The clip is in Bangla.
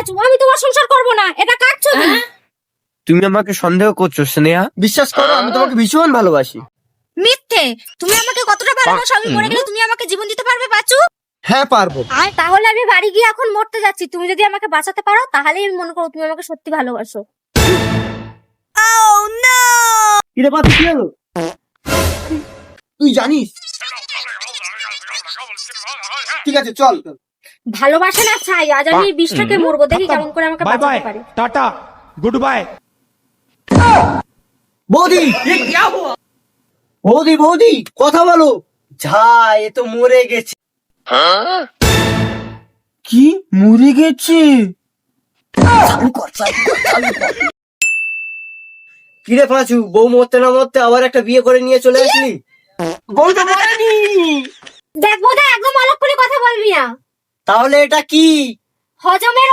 পাঁচু, আমি তোমার সংসার করবো না। এটা কার ছবি? তুমি আমাকে সন্দেহ করছো স্নেহা? বিশ্বাস করো, আমি তোমাকে ভীষণ ভালোবাসি। মিথ্যে। তুমি আমাকে কতটা ভালোবাসো, আমি মরে গেলে তুমি আমাকে জীবন দিতে পারবে পাঁচু? হ্যাঁ পারবো। তাহলে আমি বাড়ি গিয়ে এখন মরতে যাচ্ছি। তুমি যদি আমাকে বাঁচাতে পারো তাহলেই আমি মনে করো তুমি আমাকে সত্যি ভালোবাসো। কিরে পাঁচু, কি হলো? তুই জানিস? ঠিক আছে, চল। ভালোবাসে না চাই, আজ আমি এই বিষটাকে মরবো, দেখি কেমন করে আমাকে बाय बाय বাঁচাতে পারে। Tata good bye. বৌদি, বৌদি, বৌদি, কথা বলো। যা, এ তো মরে গেছে। কি মরে গেছে? কিরে পাঁচু, বউ মরতে না মরতে আবার একটা বিয়ে করে নিয়ে চলে আসলি? বউ তো মরেনি। দেখ বোধহয় একদম অলগ করে কথা বলবি না। তাহলে এটা কি? হজমের